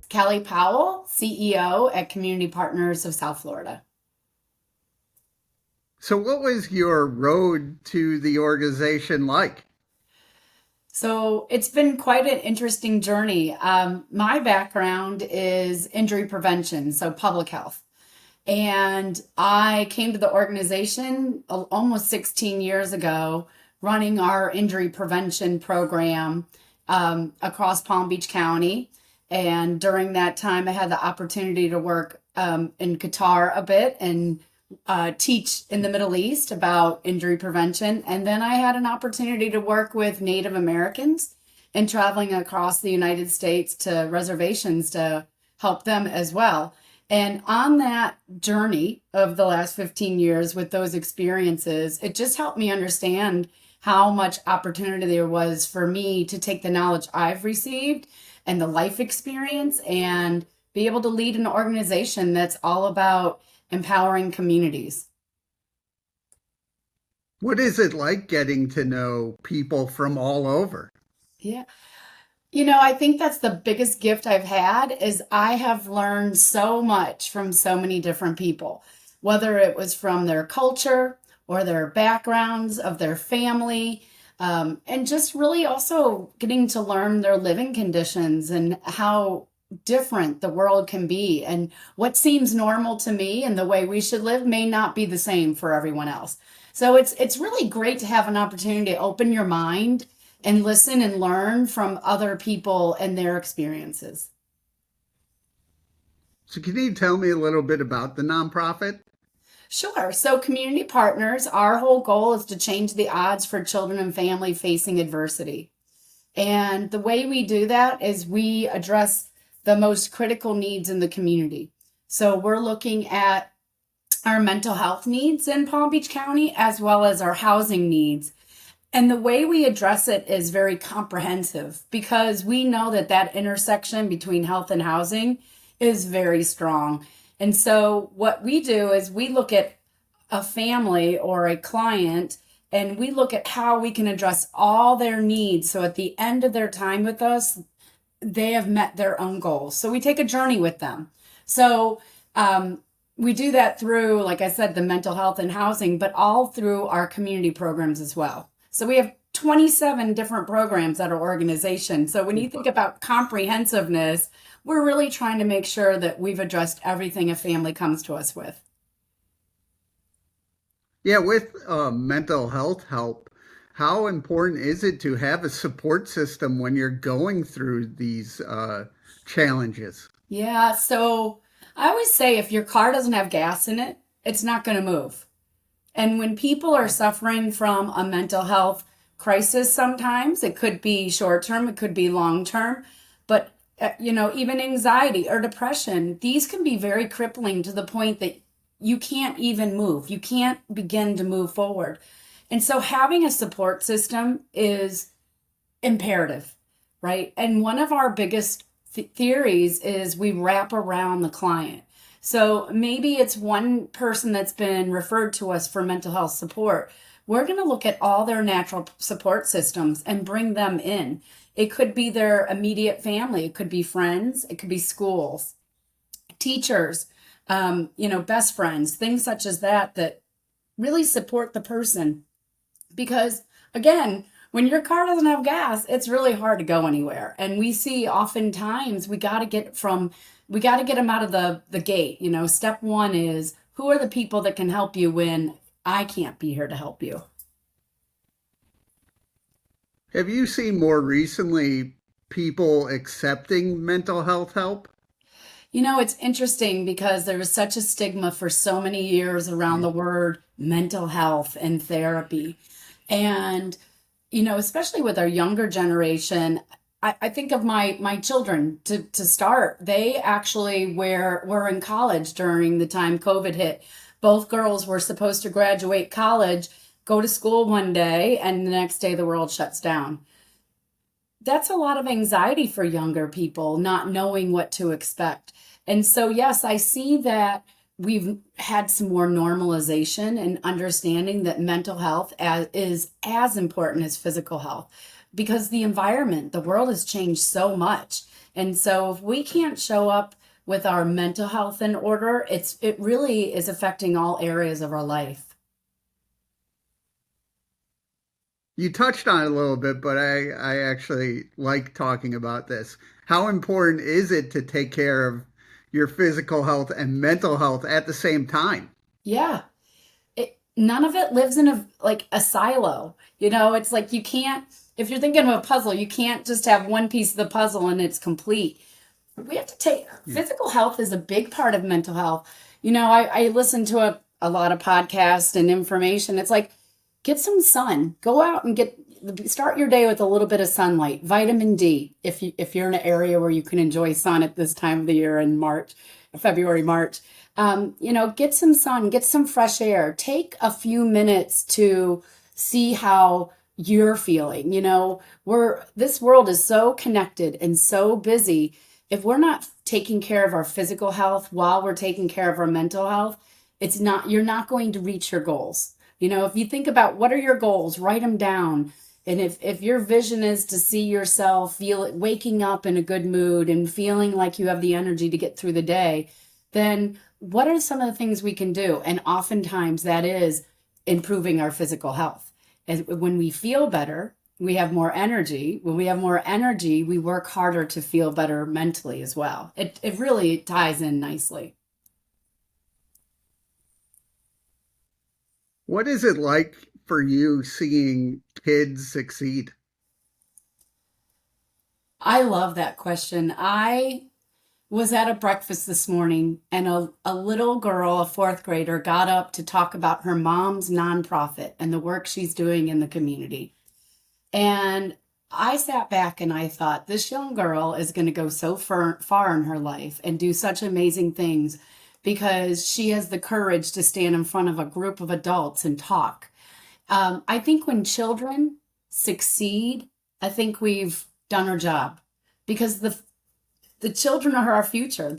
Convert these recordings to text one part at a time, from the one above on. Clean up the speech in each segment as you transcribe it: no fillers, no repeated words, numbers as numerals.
Kelly Powell, CEO at Community Partners of South Florida. So, what was your road to the organization like? So it's been quite an interesting journey. My background is injury prevention, so public health. And I came to the organization almost 16 years ago, running our injury prevention program across Palm Beach County. And during that time, I had the opportunity to work in Qatar a bit and teach in the Middle East about injury prevention. And then I had an opportunity to work with Native Americans and traveling across the United States to reservations to help them as well. And on that journey of the last 15 years with those experiences, it just helped me understand how much opportunity there was for me to take the knowledge I've received and the life experience and be able to lead an organization that's all about empowering communities. What is it like getting to know people from all over? Yeah. I think that's the biggest gift I've had is I have learned so much from so many different people, whether it was from their culture or their backgrounds of their family, and just really also getting to learn their living conditions and how different the world can be and what seems normal to me and the way we should live may not be the same for everyone else. So it's really great to have an opportunity to open your mind and listen and learn from other people and their experiences. So, can you tell me a little bit about the nonprofit? Sure. So, community partners, our whole goal is to change the odds for children and family facing adversity. And the way we do that is we address the most critical needs in the community. So, we're looking at our mental health needs in Palm Beach County as well as our housing needs. And the way we address it is very comprehensive because we know that that intersection between health and housing is very strong. And so what we do is we look at a family or a client and we look at how we can address all their needs. So at the end of their time with us, they have met their own goals. So we take a journey with them. So we do that through, like I said, the mental health and housing, but all through our community programs as well. So we have 27 different programs at our organization. So when you think about comprehensiveness, we're really trying to make sure that we've addressed everything a family comes to us with. Yeah, with mental health help, how important is it to have a support system when you're going through these challenges? Yeah, so I always say if your car doesn't have gas in it, it's not going to move. And when people are suffering from a mental health crisis, sometimes it could be short term, it could be long term, but even anxiety or depression, these can be very crippling to the point that you can't even move. You can't begin to move forward. And so having a support system is imperative, right? And one of our biggest theories is we wrap around the client. So maybe it's one person that's been referred to us for mental health support. We're going to look at all their natural support systems and bring them in. It could be their immediate family, it could be friends, it could be schools, teachers, best friends, things such as that that really support the person. Because again, when your car doesn't have gas, it's really hard to go anywhere. And we see oftentimes we got to get them out of the gate. Step one is who are the people that can help you when I can't be here to help you. Have you seen more recently people accepting mental health help? It's interesting because there was such a stigma for so many years around the word mental health and therapy. And, especially with our younger generation, I think of my children to start. They actually were in college during the time COVID hit. Both girls were supposed to graduate college, go to school one day, and the next day the world shuts down. That's a lot of anxiety for younger people, not knowing what to expect. And so, yes, I see that we've had some more normalization and understanding that mental health is as important as physical health because the environment, the world has changed so much. And so if we can't show up with our mental health in order, it really is affecting all areas of our life. You touched on it a little bit, but I actually like talking about this. How important is it to take care of your physical health and mental health at the same time? Yeah. None of it lives in a silo. It's like you can't, if you're thinking of a puzzle, you can't just have one piece of the puzzle and it's complete. We have to take physical health is a big part of mental health. I listen to a lot of podcasts and information. It's like get some sun. Go out and start your day with a little bit of sunlight, vitamin D. If you're in an area where you can enjoy sun at this time of the year in March, February, March, get some sun, get some fresh air. Take a few minutes to see how you're feeling. This world is so connected and so busy. If we're not taking care of our physical health while we're taking care of our mental health, you're not going to reach your goals. If you think about what are your goals, write them down. And if your vision is to see yourself feel it waking up in a good mood and feeling like you have the energy to get through the day, then what are some of the things we can do? And oftentimes that is improving our physical health. And when we feel better, we have more energy. When we have more energy, we work harder to feel better mentally as well. It really ties in nicely. What is it like for you seeing kids succeed? I love that question. I was at a breakfast this morning and a little girl, a fourth grader, got up to talk about her mom's nonprofit and the work she's doing in the community. And I sat back and I thought, this young girl is going to go so far in her life and do such amazing things because she has the courage to stand in front of a group of adults and talk. I think when children succeed, I think we've done our job because the children are our future.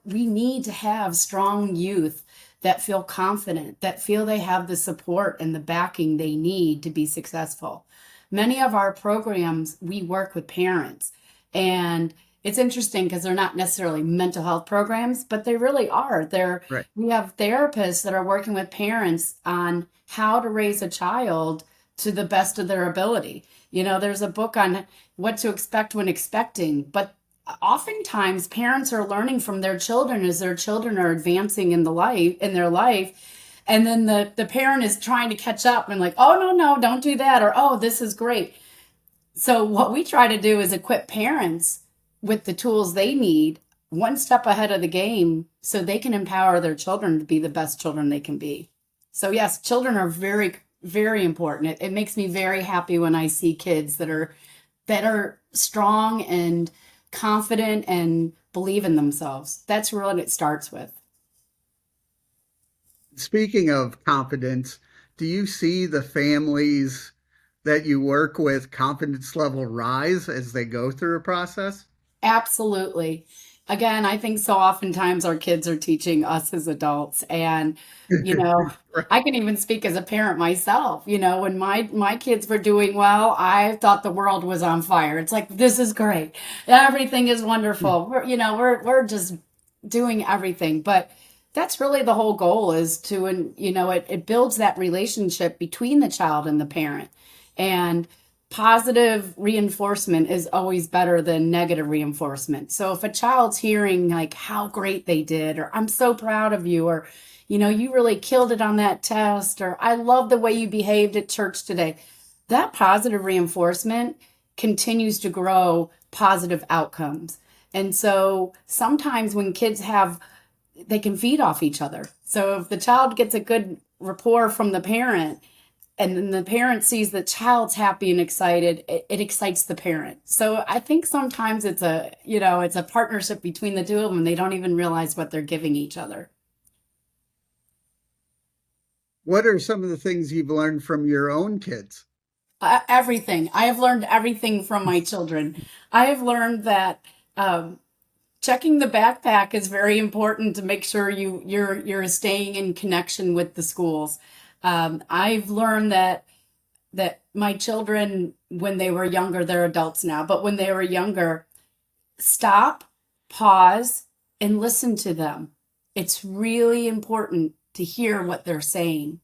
We need to have strong youth that feel confident, that feel they have the support and the backing they need to be successful. Many of our programs, we work with parents, and it's interesting because they're not necessarily mental health programs, but they really are. Right. We have therapists that are working with parents on how to raise a child to the best of their ability. There's a book on what to expect when expecting, but oftentimes parents are learning from their children as their children are advancing in their life. And then the parent is trying to catch up and like, oh, no, don't do that. Or, oh, this is great. So what we try to do is equip parents with the tools they need one step ahead of the game so they can empower their children to be the best children they can be. So yes, children are very, very important. It makes me very happy when I see kids that are strong and confident and believe in themselves. That's what it starts with. Speaking of confidence, do you see the families that you work with confidence level rise as they go through a process? Absolutely. Again, I think so oftentimes our kids are teaching us as adults. And, you know, I can even speak as a parent myself. When my kids were doing well, I thought the world was on fire. It's like, this is great. Everything is wonderful. We're just doing everything. But that's really the whole goal is to, and it builds that relationship between the child and the parent. And positive reinforcement is always better than negative reinforcement. So if a child's hearing like how great they did, or I'm so proud of you, or you really killed it on that test, or I love the way you behaved at church today, that positive reinforcement continues to grow positive outcomes. And so sometimes when kids they can feed off each other. So if the child gets a good rapport from the parent, and then the parent sees the child's happy and excited, it excites the parent. So I think sometimes it's a partnership between the two of them. They don't even realize what they're giving each other. What are some of the things you've learned from your own kids? Everything. I have learned everything from my children. I have learned that checking the backpack is very important to make sure you're staying in connection with the schools. I've learned that my children, when they were younger, they're adults now, but when they were younger, stop, pause, and listen to them. It's really important to hear what they're saying,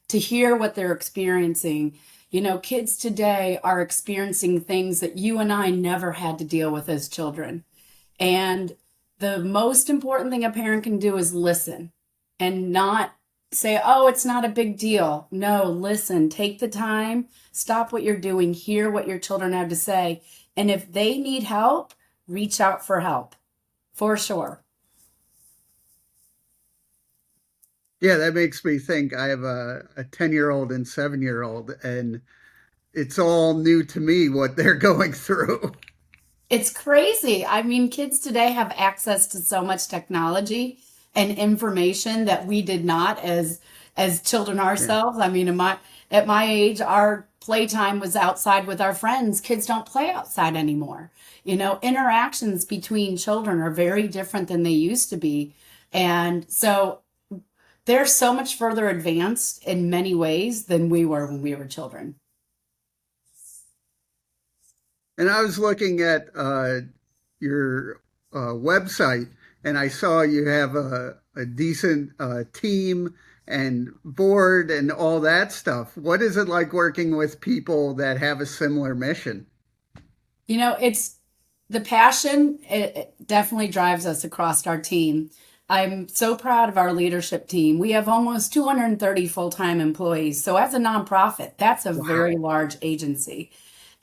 to hear what they're experiencing. You know, kids today are experiencing things that you and I never had to deal with as children. And the most important thing a parent can do is listen and not say, oh, it's not a big deal. No, listen, take the time, stop what you're doing, hear what your children have to say. And if they need help, reach out for help, for sure. Yeah, that makes me think. I have a 10-year-old and 7-year-old, and it's all new to me what they're going through. It's crazy. I mean, kids today have access to so much technology and information that we did not as children Yeah. ourselves. I mean, at my age, our playtime was outside with our friends. Kids don't play outside anymore. You know, interactions between children are very different than they used to be. And so they're so much further advanced in many ways than we were when we were children. And I was looking at your website, and I saw you have a decent team and board and all that stuff. What is it like working with people that have a similar mission? You know, it's the passion, it definitely drives us across our team. I'm so proud of our leadership team. We have almost 230 full-time employees. So as a nonprofit, that's a very Wow. large agency.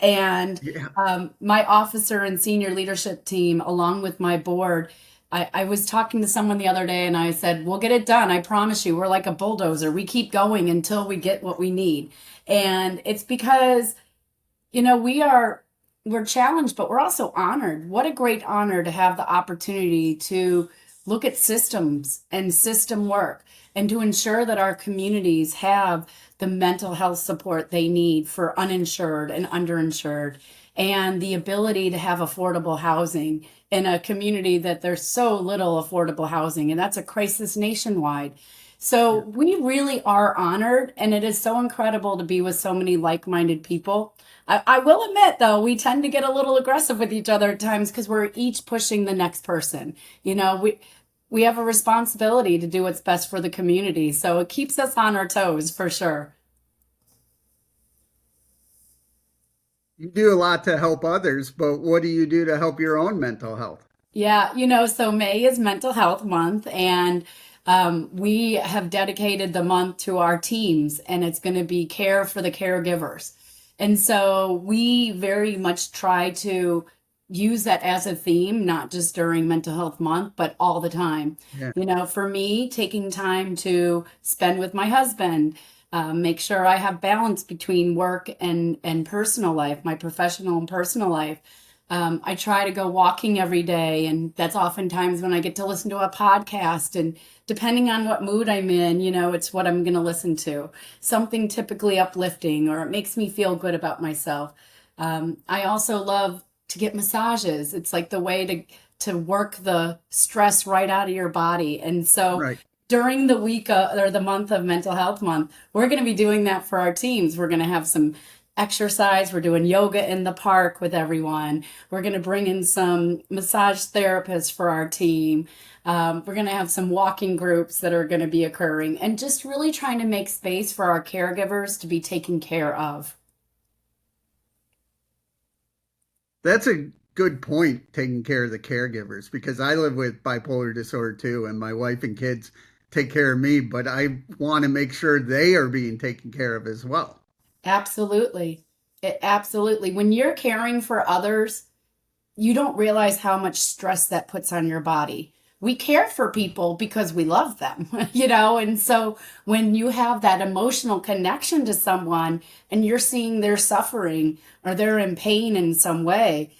And Yeah. my officer and senior leadership team, along with my board, I was talking to someone the other day and I said, we'll get it done. I promise you, we're like a bulldozer. We keep going until we get what we need. And it's because you know, we're challenged, but we're also honored. What a great honor to have the opportunity to look at systems and system work and to ensure that our communities have the mental health support they need for uninsured and underinsured and the ability to have affordable housing in a community that there's so little affordable housing, and that's a crisis nationwide. So Yeah. we really are honored, and it is so incredible to be with so many like-minded people. I will admit, though, we tend to get a little aggressive with each other at times because we're each pushing the next person. You know, we have a responsibility to do what's best for the community, so it keeps us on our toes for sure. You do a lot to help others, but what do you do to help your own mental health? Yeah, you know, so May is Mental Health Month, and we have dedicated the month to our teams, and it's going to be care for the caregivers. And so we very much try to use that as a theme, not just during Mental Health Month, but all the time. Yeah. You know, for me, taking time to spend with my husband, make sure I have balance between work and personal life, my professional and personal life. I try to go walking every day, and that's oftentimes when I get to listen to a podcast. And depending on what mood I'm in, you know, it's what I'm going to listen to. Something typically uplifting, or it makes me feel good about myself. I also love to get massages. It's like the way to work the stress right out of your body. And so Right. during the week or the month of Mental Health Month, we're going to be doing that for our teams. We're going to have some exercise. We're doing yoga in the park with everyone. We're going to bring in some massage therapists for our team. We're going to have some walking groups that are going to be occurring and just really trying to make space for our caregivers to be taken care of. That's a good point, taking care of the caregivers, because I live with bipolar disorder too, and my wife and kids take care of me, but I want to make sure they are being taken care of as well. Absolutely. Absolutely. When you're caring for others, you don't realize how much stress that puts on your body. We care for people because we love them, you know? And so when you have that emotional connection to someone and you're seeing their suffering or they're in pain in some way,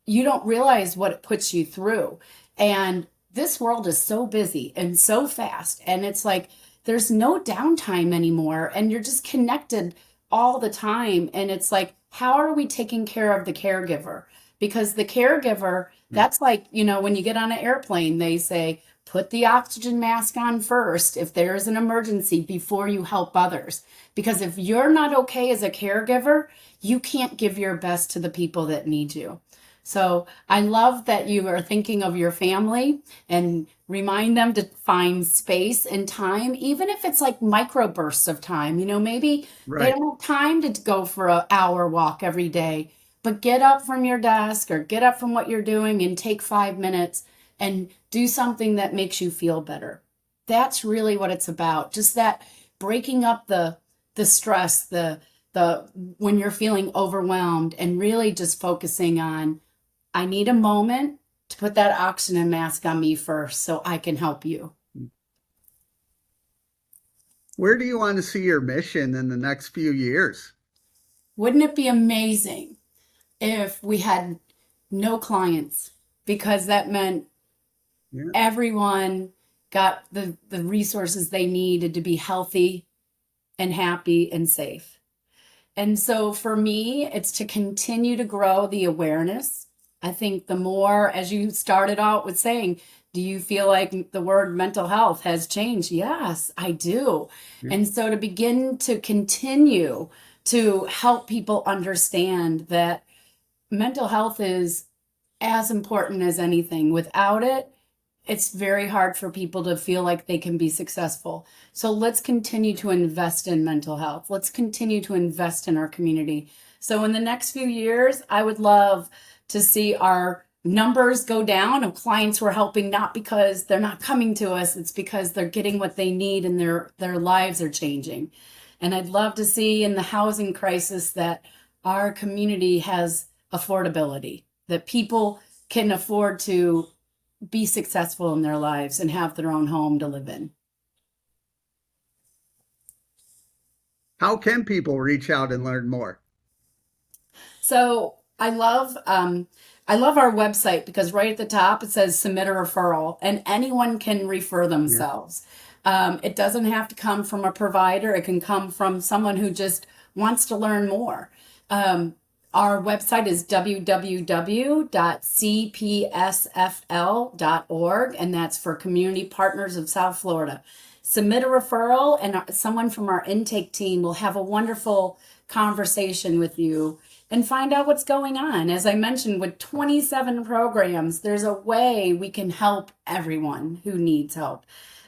you don't realize what it puts you through. And this world is so busy and so fast. And it's like there's no downtime anymore. And you're just connected all the time. And it's like, how are we taking care of the caregiver? because the caregiver, that's like, when you get on an airplane, they say, put the oxygen mask on first if there is an emergency before you help others. Because if you're not okay as a caregiver, you can't give your best to the people that need you. So I love that you are thinking of your family and remind them to find space and time, even if it's like microbursts of time. Maybe they Right. don't have time to go for an hour walk every day, but get up from your desk or get up from what you're doing and take 5 minutes and do something that makes you feel better. That's really what it's about. Just that breaking up the stress, the when you're feeling overwhelmed, and really just focusing on, I need a moment to put that oxygen mask on me first so I can help you. Where do you want to see your mission in the next few years? Wouldn't it be amazing if we had no clients? Because that meant Yeah. everyone got the resources they needed to be healthy and happy and safe. And so for me, it's to continue to grow the awareness. I think the more, as you started out with saying, do you feel like the word mental health has changed? Yes, I do. Yeah. And so to begin to continue to help people understand that mental health is as important as anything. Without it, it's very hard for people to feel like they can be successful. So let's continue to invest in mental health. Let's continue to invest in our community. So in the next few years, I would love to see our numbers go down of clients we're helping, not because they're not coming to us, it's because they're getting what they need and their lives are changing. And I'd love to see in the housing crisis that our community has affordability, that people can afford to be successful in their lives and have their own home to live in. How can people reach out and learn more? So I love our website because right at the top it says submit a referral, and anyone can refer Yeah. themselves. It doesn't have to come from a provider. It can come from someone who just wants to learn more. Our website is www.cpsfl.org, and that's for Community Partners of South Florida. Submit a referral, and someone from our intake team will have a wonderful conversation with you and find out what's going on. As I mentioned, with 27 programs, there's a way we can help everyone who needs help.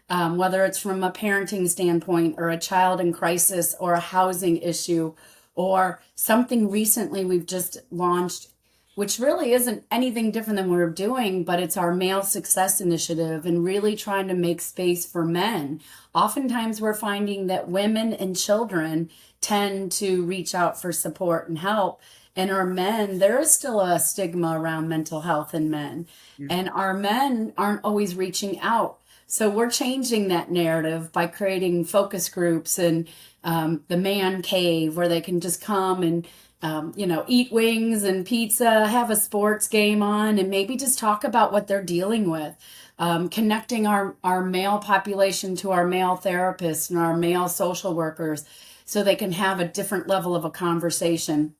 Whether it's from a parenting standpoint or a child in crisis or a housing issue or something recently we've just launched, which really isn't anything different than we're doing, but it's our male success initiative and really trying to make space for men. Oftentimes we're finding that women and children tend to reach out for support and help. And our men, there is still a stigma around mental health in men. Yeah. And our men aren't always reaching out. So we're changing that narrative by creating focus groups and the man cave where they can just come and eat wings and pizza, have a sports game on, and maybe just talk about what they're dealing with. Connecting our male population to our male therapists and our male social workers so they can have a different level of a conversation.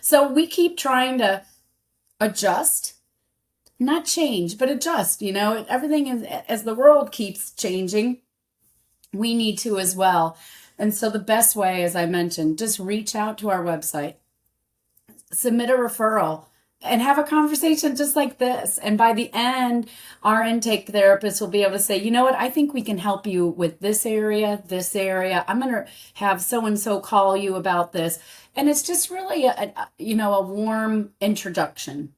So we keep trying to adjust, not change, but adjust. Everything is, as the world keeps changing, we need to as well. And so the best way, as I mentioned, just reach out to our website, submit a referral, and have a conversation just like this. And by the end, our intake therapist will be able to say, you know what, I think we can help you with this area, this area. I'm going to have so-and-so call you about this. And it's just really a warm introduction.